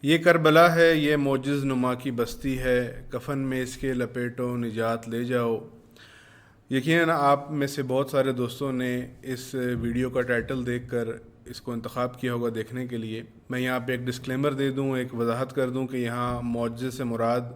یہ کربلا ہے، یہ معجز نما کی بستی ہے، کفن میں اس کے لپیٹو نجات لے جاؤ۔ یقیناً آپ میں سے بہت سارے دوستوں نے اس ویڈیو کا ٹائٹل دیکھ کر اس کو انتخاب کیا ہوگا دیکھنے کے لیے۔ میں یہاں پہ ایک ڈسکلیمر دے دوں، ایک وضاحت کر دوں کہ یہاں معجزے سے مراد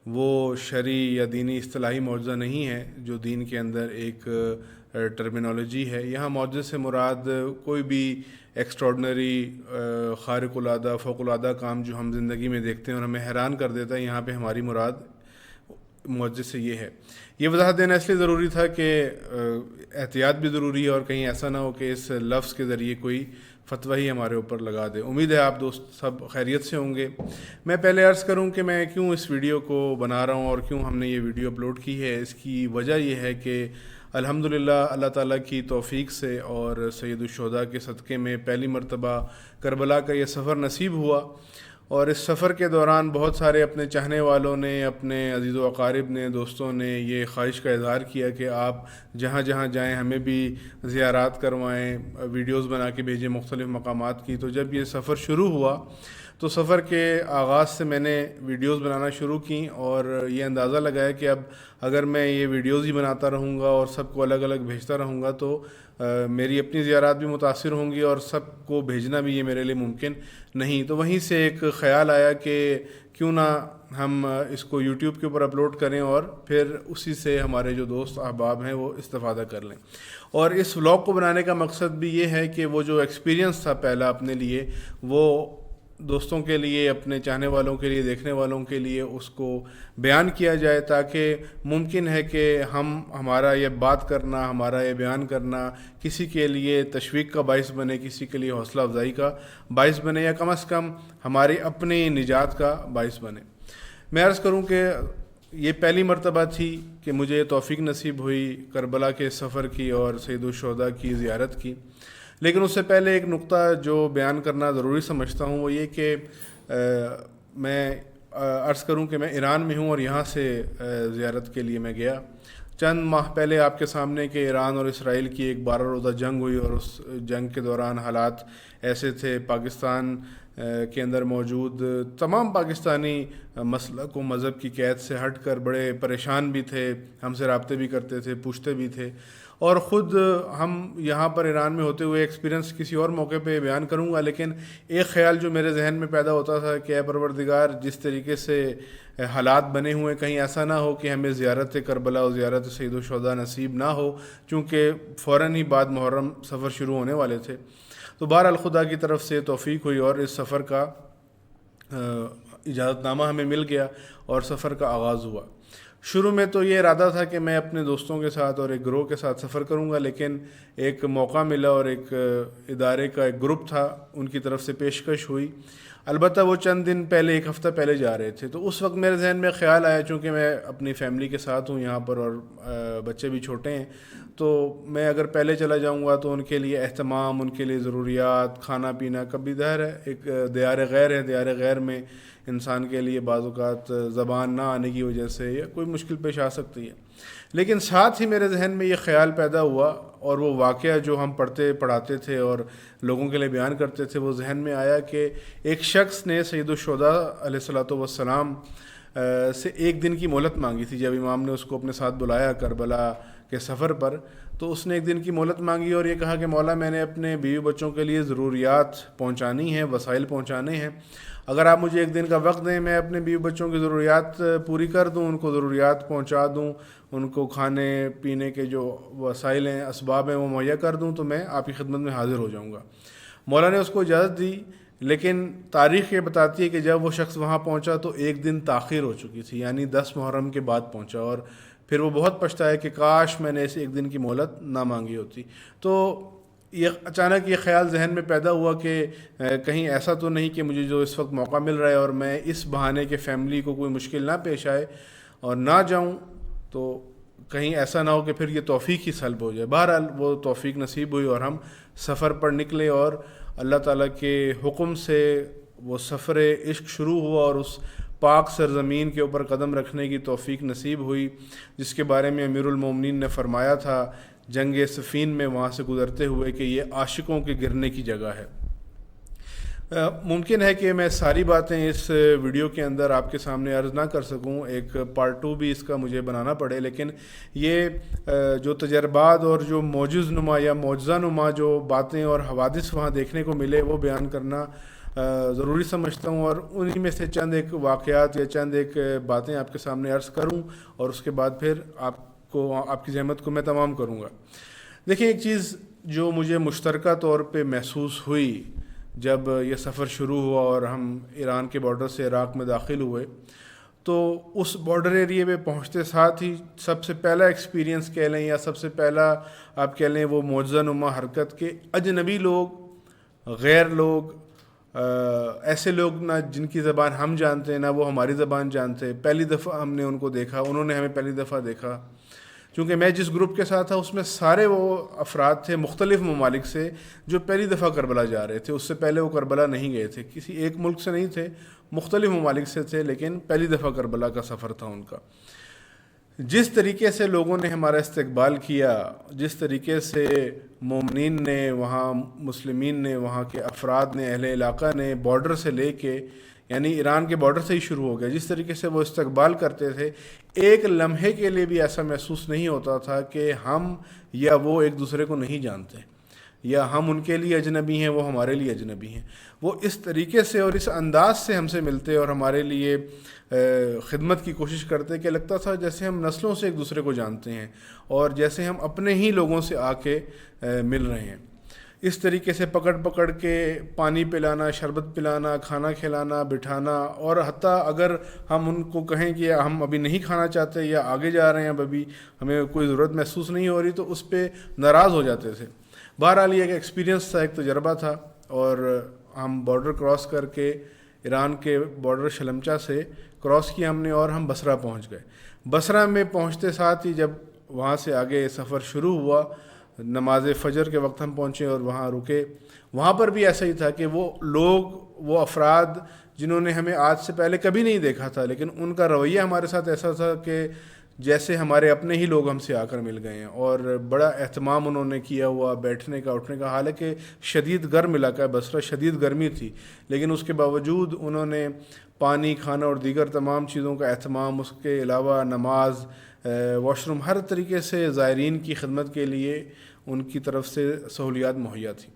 وہ شرعی یا دینی اصطلاحی معجزہ نہیں ہے جو دین کے اندر ایک ٹرمینالوجی ہے۔ یہاں معجزے سے مراد کوئی بھی ایکسٹراڈنری، خارق العادہ، فوق العادہ کام جو ہم زندگی میں دیکھتے ہیں اور ہمیں حیران کر دیتا ہے، یہاں پہ ہماری مراد معجزے سے یہ ہے۔ یہ وضاحت دینا اس لیے ضروری تھا کہ احتیاط بھی ضروری ہے اور کہیں ایسا نہ ہو کہ اس لفظ کے ذریعے کوئی فتویٰ ہی ہمارے اوپر لگا دے۔ امید ہے آپ دوست سب خیریت سے ہوں گے۔ میں پہلے عرض کروں کہ میں کیوں اس ویڈیو کو بنا رہا ہوں اور کیوں ہم نے یہ ویڈیو اپلوڈ کی ہے۔ اس کی وجہ یہ ہے کہ الحمدللہ اللہ تعالیٰ کی توفیق سے اور سید الشہداء کے صدقے میں پہلی مرتبہ کربلا کا یہ سفر نصیب ہوا، اور اس سفر کے دوران بہت سارے اپنے چاہنے والوں نے، اپنے عزیز و اقارب نے، دوستوں نے یہ خواہش کا اظہار کیا کہ آپ جہاں جہاں جائیں ہمیں بھی زیارات کروائیں، ویڈیوز بنا کے بھیجیں مختلف مقامات کی۔ تو جب یہ سفر شروع ہوا تو سفر کے آغاز سے میں نے ویڈیوز بنانا شروع کی، اور یہ اندازہ لگایا کہ اب اگر میں یہ ویڈیوز ہی بناتا رہوں گا اور سب کو الگ الگ بھیجتا رہوں گا تو میری اپنی زیارات بھی متاثر ہوں گی اور سب کو بھیجنا بھی یہ میرے لیے ممکن نہیں۔ تو وہیں سے ایک خیال آیا کہ کیوں نہ ہم اس کو یوٹیوب کے اوپر اپلوڈ کریں اور پھر اسی سے ہمارے جو دوست احباب ہیں وہ استفادہ کر لیں۔ اور اس ولاگ کو بنانے کا مقصد بھی یہ ہے کہ وہ جو ایکسپیرینس تھا پہلا اپنے لیے، وہ دوستوں کے لیے، اپنے چاہنے والوں کے لیے، دیکھنے والوں کے لیے اس کو بیان کیا جائے، تاکہ ممکن ہے کہ ہمارا یہ بات کرنا، ہمارا یہ بیان کرنا کسی کے لیے تشویق کا باعث بنے، کسی کے لیے حوصلہ افزائی کا باعث بنے، یا کم از کم ہماری اپنی نجات کا باعث بنے۔ میں عرض کروں کہ یہ پہلی مرتبہ تھی کہ مجھے توفیق نصیب ہوئی کربلا کے سفر کی اور سید الشہداء کی زیارت کی۔ لیکن اس سے پہلے ایک نقطہ جو بیان کرنا ضروری سمجھتا ہوں وہ یہ کہ میں عرض کروں کہ میں ایران میں ہوں اور یہاں سے زیارت کے لیے میں گیا۔ چند ماہ پہلے آپ کے سامنے کہ ایران اور اسرائیل کی ایک 12 روزہ جنگ ہوئی، اور اس جنگ کے دوران حالات ایسے تھے، پاکستان کے اندر موجود تمام پاکستانی مسلک و مذہب کی قید سے ہٹ کر بڑے پریشان بھی تھے، ہم سے رابطے بھی کرتے تھے، پوچھتے بھی تھے، اور خود ہم یہاں پر ایران میں ہوتے ہوئے ایکسپیرینس کسی اور موقع پہ بیان کروں گا۔ لیکن ایک خیال جو میرے ذہن میں پیدا ہوتا تھا کہ اے پروردگار، جس طریقے سے حالات بنے ہوئے کہیں ایسا نہ ہو کہ ہمیں زیارت کربلا اور زیارت سید الشہداء نصیب نہ ہو، چونکہ فوراً ہی بعد محرم سفر شروع ہونے والے تھے۔ تو بہرحال خدا کی طرف سے توفیق ہوئی اور اس سفر کا اجازت نامہ ہمیں مل گیا اور سفر کا آغاز ہوا۔ شروع میں تو یہ ارادہ تھا کہ میں اپنے دوستوں کے ساتھ اور ایک گروہ کے ساتھ سفر کروں گا، لیکن ایک موقع ملا اور ایک ادارے کا ایک گروپ تھا، ان کی طرف سے پیشکش ہوئی۔ البتہ وہ چند دن پہلے، ایک ہفتہ پہلے جا رہے تھے، تو اس وقت میرے ذہن میں خیال آیا، چونکہ میں اپنی فیملی کے ساتھ ہوں یہاں پر اور بچے بھی چھوٹے ہیں، تو میں اگر پہلے چلا جاؤں گا تو ان کے لیے اہتمام، ان کے لیے ضروریات، کھانا پینا، کبھی ظاہر ہے ایک دیار غیر ہے، دیار غیر میں انسان کے لیے بعض اوقات زبان نہ آنے کی وجہ سے یا کوئی مشکل پیش آ سکتی ہے۔ لیکن ساتھ ہی میرے ذہن میں یہ خیال پیدا ہوا، اور وہ واقعہ جو ہم پڑھاتے تھے اور لوگوں کے لیے بیان کرتے تھے وہ ذہن میں آیا کہ ایک شخص نے سید الشہداء علیہ الصلوۃ والسلام سے ایک دن کی مہلت مانگی تھی۔ جب امام نے اس کو اپنے ساتھ بلایا کربلا کے سفر پر، تو اس نے ایک دن کی مہلت مانگی اور یہ کہا کہ مولا، میں نے اپنے بیوی بچوں کے لیے ضروریات پہنچانی ہیں، وسائل پہنچانے ہیں، اگر آپ مجھے ایک دن کا وقت دیں، میں اپنے بیوی بچوں کی ضروریات پوری کر دوں، ان کو ضروریات پہنچا دوں، ان کو کھانے پینے کے جو وسائل ہیں، اسباب ہیں، وہ مہیا کر دوں، تو میں آپ کی خدمت میں حاضر ہو جاؤں گا۔ مولا نے اس کو اجازت دی، لیکن تاریخ یہ بتاتی ہے کہ جب وہ شخص وہاں پہنچا تو ایک دن تاخیر ہو چکی تھی، یعنی 10 محرم کے بعد پہنچا، اور پھر وہ بہت پچھتایا کہ کاش میں نے اسے ایک دن کی مہلت نہ مانگی ہوتی۔ تو یہ اچانک یہ خیال ذہن میں پیدا ہوا کہ کہیں ایسا تو نہیں کہ مجھے جو اس وقت موقع مل رہا ہے اور میں اس بہانے کے فیملی کو کوئی مشکل نہ پیش آئے اور نہ جاؤں، تو کہیں ایسا نہ ہو کہ پھر یہ توفیق ہی سلب ہو جائے۔ بہرحال وہ توفیق نصیب ہوئی اور ہم سفر پر نکلے، اور اللہ تعالیٰ کے حکم سے وہ سفر عشق شروع ہوا اور اس پاک سرزمین کے اوپر قدم رکھنے کی توفیق نصیب ہوئی، جس کے بارے میں امیر المومنین نے فرمایا تھا جنگ صفین میں وہاں سے گزرتے ہوئے کہ یہ عاشقوں کے گرنے کی جگہ ہے۔ ممکن ہے کہ میں ساری باتیں اس ویڈیو کے اندر آپ کے سامنے عرض نہ کر سکوں، ایک پارٹ 2 بھی اس کا مجھے بنانا پڑے، لیکن یہ جو تجربات اور جو معجز نما یا معجزہ نما جو باتیں اور حوادث وہاں دیکھنے کو ملے وہ بیان کرنا ضروری سمجھتا ہوں، اور انہی میں سے چند ایک واقعات یا چند ایک باتیں آپ کے سامنے عرض کروں، اور اس کے بعد پھر آپ کی زحمت کو میں تمام کروں گا۔ دیکھیں، ایک چیز جو مجھے مشترکہ طور پہ محسوس ہوئی جب یہ سفر شروع ہوا اور ہم ایران کے بارڈر سے عراق میں داخل ہوئے، تو اس بارڈر ایریے پہ پہنچتے ساتھ ہی سب سے پہلا ایکسپیرینس کہہ لیں یا سب سے پہلا آپ کہہ لیں وہ معجزہ نما حرکت کہ اجنبی لوگ، غیر لوگ، ایسے لوگ نہ جن کی زبان ہم جانتے ہیں نہ وہ ہماری زبان جانتے، پہلی دفعہ ہم نے ان کو دیکھا، انہوں نے ہمیں پہلی دفعہ دیکھا۔ چونکہ میں جس گروپ کے ساتھ تھا اس میں سارے وہ افراد تھے مختلف ممالک سے جو پہلی دفعہ کربلا جا رہے تھے، اس سے پہلے وہ کربلا نہیں گئے تھے، کسی ایک ملک سے نہیں تھے، مختلف ممالک سے تھے، لیکن پہلی دفعہ کربلا کا سفر تھا ان کا۔ جس طریقے سے لوگوں نے ہمارا استقبال کیا، جس طریقے سے مومنین نے، وہاں مسلمین نے، وہاں کے افراد نے، اہل علاقہ نے، بارڈر سے لے کے، یعنی ایران کے بارڈر سے ہی شروع ہو گیا، جس طریقے سے وہ استقبال کرتے تھے، ایک لمحے کے لیے بھی ایسا محسوس نہیں ہوتا تھا کہ ہم یا وہ ایک دوسرے کو نہیں جانتے، یا ہم ان کے لیے اجنبی ہیں، وہ ہمارے لیے اجنبی ہیں۔ وہ اس طریقے سے اور اس انداز سے ہم سے ملتے اور ہمارے لیے خدمت کی کوشش کرتے کہ لگتا تھا جیسے ہم نسلوں سے ایک دوسرے کو جانتے ہیں اور جیسے ہم اپنے ہی لوگوں سے آ کے مل رہے ہیں۔ اس طریقے سے پکڑ کے پانی پلانا، شربت پلانا، کھانا کھلانا، بٹھانا، اور حتیٰ اگر ہم ان کو کہیں کہ ہم ابھی نہیں کھانا چاہتے یا آگے جا رہے ہیں، ابھی ہمیں کوئی ضرورت محسوس نہیں ہو رہی، تو اس پہ ناراض ہو جاتے تھے۔ بہرحال یہ ایک ایکسپیرینس تھا، ایک تجربہ تھا، اور ہم بارڈر کراس کر کے ایران کے بارڈر شلمچہ سے کراس کیا ہم نے، اور ہم بصرہ پہنچ گئے۔ بصرہ میں پہنچتے ساتھ ہی جب وہاں سے آگے سفر شروع ہوا، نماز فجر کے وقت ہم پہنچے اور وہاں رکے۔ وہاں پر بھی ایسا ہی تھا کہ وہ لوگ، وہ افراد جنہوں نے ہمیں آج سے پہلے کبھی نہیں دیکھا تھا، لیکن ان کا رویہ ہمارے ساتھ ایسا تھا کہ جیسے ہمارے اپنے ہی لوگ ہم سے آ کر مل گئے ہیں، اور بڑا اہتمام انہوں نے کیا ہوا بیٹھنے کا، اٹھنے کا۔ حالانکہ شدید گرم علاقہ ہے بصرہ، شدید گرمی تھی، لیکن اس کے باوجود انہوں نے پانی، کھانا اور دیگر تمام چیزوں کا اہتمام، اس کے علاوہ نماز، واش روم، ہر طریقے سے زائرین کی خدمت کے لیے ان کی طرف سے سہولیات مہیا تھیں۔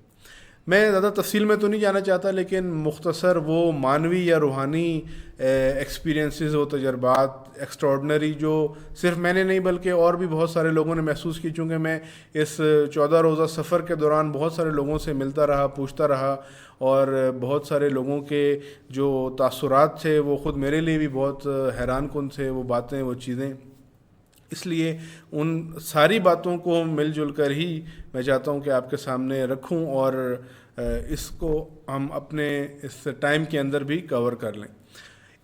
میں زیادہ تفصیل میں تو نہیں جانا چاہتا، لیکن مختصر وہ معنوی یا روحانی ایکسپیرینسز و تجربات ایکسٹراڈنری جو صرف میں نے نہیں بلکہ اور بھی بہت سارے لوگوں نے محسوس کی، چونکہ میں اس 14 روزہ سفر کے دوران بہت سارے لوگوں سے ملتا رہا، پوچھتا رہا، اور بہت سارے لوگوں کے جو تاثرات تھے وہ خود میرے لیے بھی بہت حیران کن تھے، وہ باتیں، وہ چیزیں۔ اس لیے ان ساری باتوں کو مل جل کر ہی میں چاہتا ہوں کہ آپ کے سامنے رکھوں، اور اس کو ہم اپنے اس ٹائم کے اندر بھی کور کر لیں۔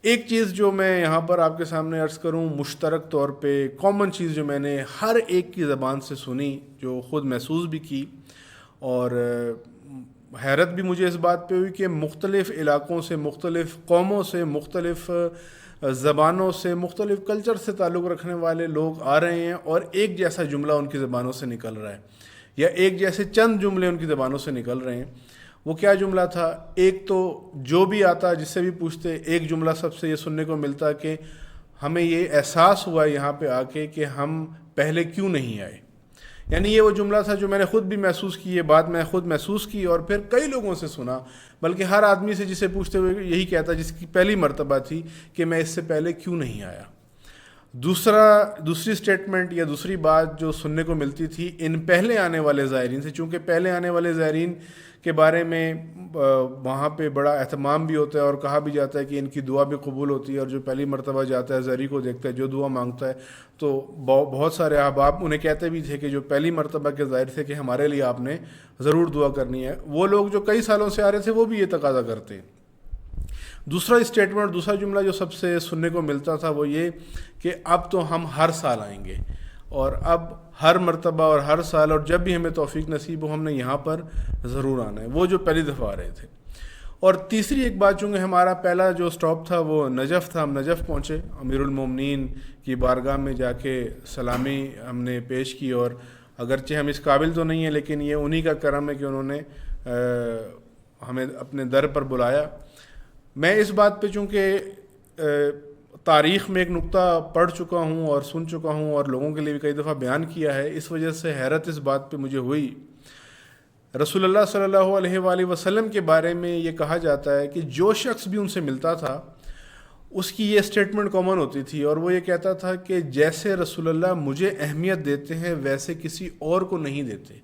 ایک چیز جو میں یہاں پر آپ کے سامنے عرض کروں، مشترک طور پہ کامن چیز جو میں نے ہر ایک کی زبان سے سنی، جو خود محسوس بھی کی، اور حیرت بھی مجھے اس بات پہ ہوئی کہ مختلف علاقوں سے، مختلف قوموں سے، مختلف زبانوں سے، مختلف کلچر سے تعلق رکھنے والے لوگ آ رہے ہیں، اور ایک جیسا جملہ ان کی زبانوں سے نکل رہا ہے، یا ایک جیسے چند جملے ان کی زبانوں سے نکل رہے ہیں۔ وہ کیا جملہ تھا؟ ایک تو جو بھی آتا، جس سے بھی پوچھتے، ایک جملہ سب سے یہ سننے کو ملتا کہ ہمیں یہ احساس ہوا یہاں پہ آ کے کہ ہم پہلے کیوں نہیں آئے۔ یعنی یہ وہ جملہ تھا جو میں نے خود بھی محسوس کی، یہ بات میں خود محسوس کی، اور پھر کئی لوگوں سے سنا، بلکہ ہر آدمی سے جسے پوچھتے ہوئے یہی کہتا جس کی پہلی مرتبہ تھی کہ میں اس سے پہلے کیوں نہیں آیا۔ دوسری سٹیٹمنٹ یا دوسری بات جو سننے کو ملتی تھی ان پہلے آنے والے زائرین سے، چونکہ پہلے آنے والے زائرین کے بارے میں وہاں پہ بڑا اہتمام بھی ہوتا ہے، اور کہا بھی جاتا ہے کہ ان کی دعا بھی قبول ہوتی ہے، اور جو پہلی مرتبہ جاتا ہے زائری کو دیکھتا ہے، جو دعا مانگتا ہے، تو بہت سارے احباب انہیں کہتے بھی تھے کہ جو پہلی مرتبہ کے زائر تھے کہ ہمارے لیے آپ نے ضرور دعا کرنی ہے۔ وہ لوگ جو کئی سالوں سے آ رہے تھے وہ بھی یہ تقاضا کرتے ہیں۔ دوسرا اسٹیٹمنٹ، دوسرا جملہ جو سب سے سننے کو ملتا تھا وہ یہ کہ اب تو ہم ہر سال آئیں گے، اور اب ہر مرتبہ اور ہر سال، اور جب بھی ہمیں توفیق نصیب ہو ہم نے یہاں پر ضرور آنا ہے، وہ جو پہلی دفعہ آ رہے تھے۔ اور تیسری ایک بات، چونکہ ہمارا پہلا جو سٹاپ تھا وہ نجف تھا، ہم نجف پہنچے، امیر المومنین کی بارگاہ میں جا کے سلامی ہم نے پیش کی، اور اگرچہ ہم اس قابل تو نہیں ہیں لیکن یہ انہی کا کرم ہے کہ انہوں نے ہمیں اپنے در پر بلایا. میں اس بات پہ چونکہ تاریخ میں ایک نقطہ پڑھ چکا ہوں اور سن چکا ہوں اور لوگوں کے لیے بھی کئی دفعہ بیان کیا ہے, اس وجہ سے حیرت اس بات پہ مجھے ہوئی. رسول اللہ صلی اللہ علیہ وآلہ وسلم کے بارے میں یہ کہا جاتا ہے کہ جو شخص بھی ان سے ملتا تھا اس کی یہ اسٹیٹمنٹ کامن ہوتی تھی, اور وہ یہ کہتا تھا کہ جیسے رسول اللہ مجھے اہمیت دیتے ہیں ویسے کسی اور کو نہیں دیتے,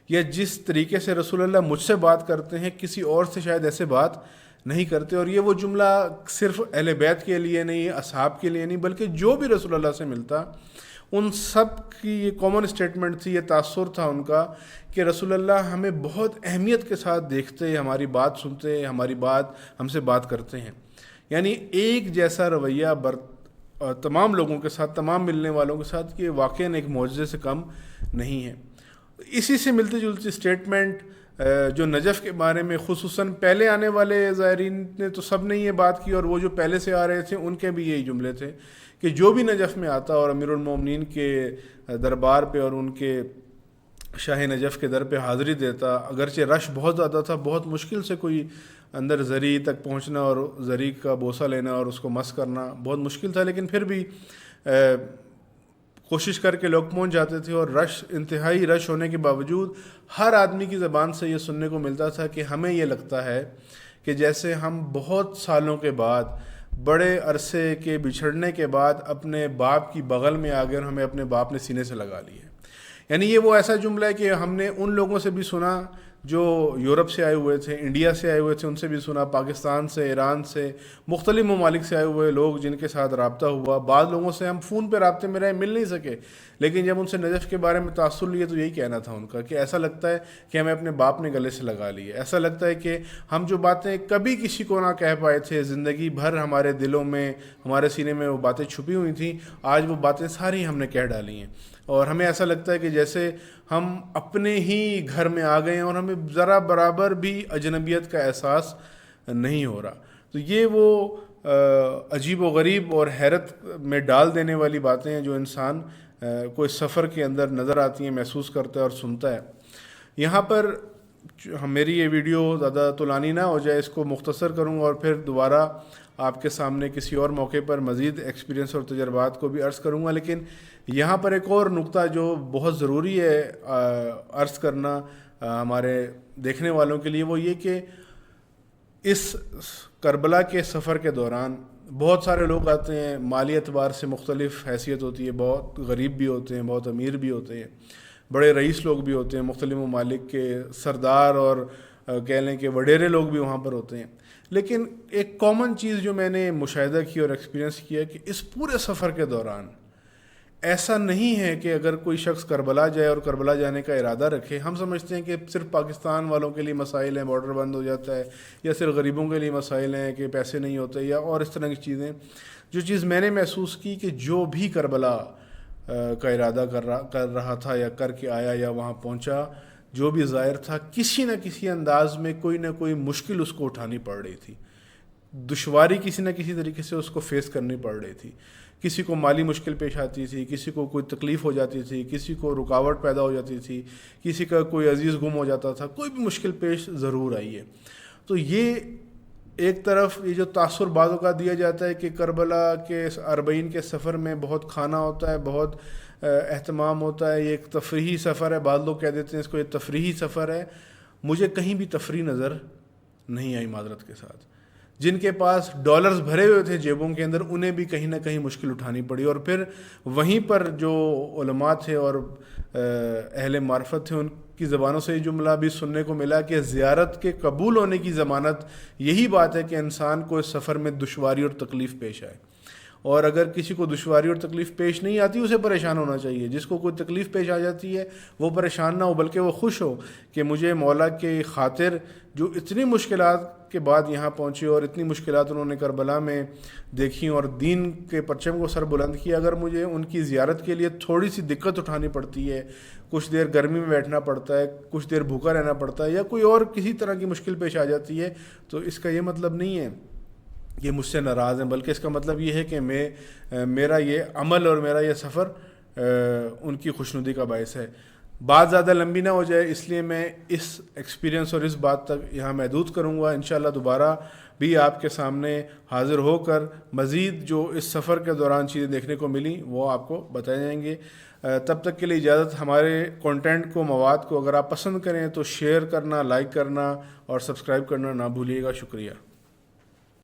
یا جس طریقے سے رسول اللہ مجھ سے بات کرتے ہیں کسی اور سے شاید ایسے بات نہیں کرتے. اور یہ وہ جملہ صرف اہل بیت کے لیے نہیں, اصحاب کے لیے نہیں, بلکہ جو بھی رسول اللہ سے ملتا ان سب کی یہ کامن اسٹیٹمنٹ تھی, یہ تاثر تھا ان کا کہ رسول اللہ ہمیں بہت اہمیت کے ساتھ دیکھتے, ہماری بات سنتے, ہماری بات ہم سے بات کرتے ہیں. یعنی ایک جیسا رویہ تمام لوگوں کے ساتھ, تمام ملنے والوں کے ساتھ, کہ واقعاً ایک معجزے سے کم نہیں ہے. اسی سے ملتی جلتی اسٹیٹمنٹ جو نجف کے بارے میں خصوصاً پہلے آنے والے زائرین نے تو سب نے یہ بات کی, اور وہ جو پہلے سے آ رہے تھے ان کے بھی یہی جملے تھے کہ جو بھی نجف میں آتا اور امیر المومنین کے دربار پہ اور ان کے شاہ نجف کے در پہ حاضری دیتا, اگرچہ رش بہت زیادہ تھا, بہت مشکل سے کوئی اندر زری تک پہنچنا اور زری کا بوسہ لینا اور اس کو مس کرنا بہت مشکل تھا, لیکن پھر بھی کوشش کر کے لوگ پہنچ جاتے تھے. اور رش, انتہائی رش ہونے کے باوجود ہر آدمی کی زبان سے یہ سننے کو ملتا تھا کہ ہمیں یہ لگتا ہے کہ جیسے ہم بہت سالوں کے بعد, بڑے عرصے کے بچھڑنے کے بعد اپنے باپ کی بغل میں آ گئے اور ہمیں اپنے باپ نے سینے سے لگا لی ہے. یعنی یہ وہ ایسا جملہ ہے کہ ہم نے ان لوگوں سے بھی سنا جو یورپ سے آئے ہوئے تھے, انڈیا سے آئے ہوئے تھے, ان سے بھی سنا, پاکستان سے, ایران سے, مختلف ممالک سے آئے ہوئے لوگ جن کے ساتھ رابطہ ہوا. بعض لوگوں سے ہم فون پہ رابطے میں رہے, مل نہیں سکے, لیکن جب ان سے نجف کے بارے میں تاثر لیے تو یہی کہنا تھا ان کا کہ ایسا لگتا ہے کہ ہمیں اپنے باپ نے گلے سے لگا لی ہے. ایسا لگتا ہے کہ ہم جو باتیں کبھی کسی کو نہ کہہ پائے تھے, زندگی بھر ہمارے دلوں میں, ہمارے سینے میں وہ باتیں چھپی ہوئی تھیں, آج وہ باتیں ساری ہم نے کہہ ڈالی ہیں. اور ہمیں ایسا لگتا ہے کہ جیسے ہم اپنے ہی گھر میں آ گئے ہیں اور ہمیں ذرا برابر بھی اجنبیت کا احساس نہیں ہو رہا. تو یہ وہ عجیب و غریب اور حیرت میں ڈال دینے والی باتیں ہیں جو انسان کوئی سفر کے اندر نظر آتی ہیں, محسوس کرتا ہے اور سنتا ہے. یہاں پر میری یہ ویڈیو زیادہ طولانی نہ ہو جائے, اس کو مختصر کروں اور پھر دوبارہ آپ کے سامنے کسی اور موقع پر مزید ایکسپیرینس اور تجربات کو بھی عرض کروں گا. لیکن یہاں پر ایک اور نقطہ جو بہت ضروری ہے عرض کرنا ہمارے دیکھنے والوں کے لیے, وہ یہ کہ اس کربلا کے سفر کے دوران بہت سارے لوگ آتے ہیں, مالی اعتبار سے مختلف حیثیت ہوتی ہے, بہت غریب بھی ہوتے ہیں, بہت امیر بھی ہوتے ہیں, بڑے رئیس لوگ بھی ہوتے ہیں, مختلف ممالک کے سردار اور کہہ لیں کہ وڈیرے لوگ بھی وہاں پر ہوتے ہیں. لیکن ایک کامن چیز جو میں نے مشاہدہ کی اور ایکسپیرینس کیا کہ اس پورے سفر کے دوران ایسا نہیں ہے کہ اگر کوئی شخص کربلا جائے اور کربلا جانے کا ارادہ رکھے, ہم سمجھتے ہیں کہ صرف پاکستان والوں کے لیے مسائل ہیں, بارڈر بند ہو جاتا ہے, یا صرف غریبوں کے لیے مسائل ہیں کہ پیسے نہیں ہوتے, یا اور اس طرح کی چیزیں. جو چیز میں نے محسوس کی کہ جو بھی کربلا کا ارادہ کر رہا تھا یا کر کے آیا یا وہاں پہنچا, جو بھی زائر تھا, کسی نہ کسی انداز میں کوئی نہ کوئی مشکل اس کو اٹھانی پڑ رہی تھی, دشواری کسی نہ کسی طریقے سے اس کو فیس کرنی پڑ رہی تھی. کسی کو مالی مشکل پیش آتی تھی, کسی کو کوئی تکلیف ہو جاتی تھی, کسی کو رکاوٹ پیدا ہو جاتی تھی, کسی کا کوئی عزیز گم ہو جاتا تھا, کوئی بھی مشکل پیش ضرور آئی ہے. تو یہ ایک طرف یہ جو تاثر بعض اوقات دیا جاتا ہے کہ کربلا کے 40 کے سفر میں بہت کھانا ہوتا ہے, بہت اہتمام ہوتا ہے, یہ ایک تفریحی سفر ہے, بعض لوگ کہہ دیتے ہیں اس کو یہ تفریحی سفر ہے. مجھے کہیں بھی تفریح نظر نہیں آئی معذرت کے ساتھ. جن کے پاس ڈالرز بھرے ہوئے تھے جیبوں کے اندر, انہیں بھی کہیں نہ کہیں مشکل اٹھانی پڑی. اور پھر وہیں پر جو علماء تھے اور اہل معرفت تھے, ان کی زبانوں سے یہ جملہ بھی سننے کو ملا کہ زیارت کے قبول ہونے کی ضمانت یہی بات ہے کہ انسان کو اس سفر میں دشواری اور تکلیف پیش آئے. اور اگر کسی کو دشواری اور تکلیف پیش نہیں آتی, اسے پریشان ہونا چاہیے. جس کو کوئی تکلیف پیش آ جاتی ہے وہ پریشان نہ ہو, بلکہ وہ خوش ہو کہ مجھے مولا کے خاطر جو اتنی مشکلات کے بعد یہاں پہنچے اور اتنی مشکلات انہوں نے کربلا میں دیکھیں اور دین کے پرچم کو سر بلند کیا, اگر مجھے ان کی زیارت کے لیے تھوڑی سی دقت اٹھانی پڑتی ہے, کچھ دیر گرمی میں بیٹھنا پڑتا ہے, کچھ دیر بھوکا رہنا پڑتا ہے, یا کوئی اور کسی طرح کی مشکل پیش آ جاتی ہے, تو اس کا یہ مطلب نہیں ہے یہ مجھ سے ناراض ہیں, بلکہ اس کا مطلب یہ ہے کہ میرا یہ عمل اور میرا یہ سفر ان کی خوشنودی کا باعث ہے. بات زیادہ لمبی نہ ہو جائے اس لیے میں اس ایکسپیرینس اور اس بات تک یہاں محدود کروں گا. انشاءاللہ دوبارہ بھی آپ کے سامنے حاضر ہو کر مزید جو اس سفر کے دوران چیزیں دیکھنے کو ملیں وہ آپ کو بتائے جائیں گے. تب تک کے لیے اجازت. ہمارے کنٹینٹ کو، مواد کو اگر آپ پسند کریں تو شیئر کرنا، لائک کرنا اور سبسکرائب کرنا نہ بھولیے گا. شکریہ.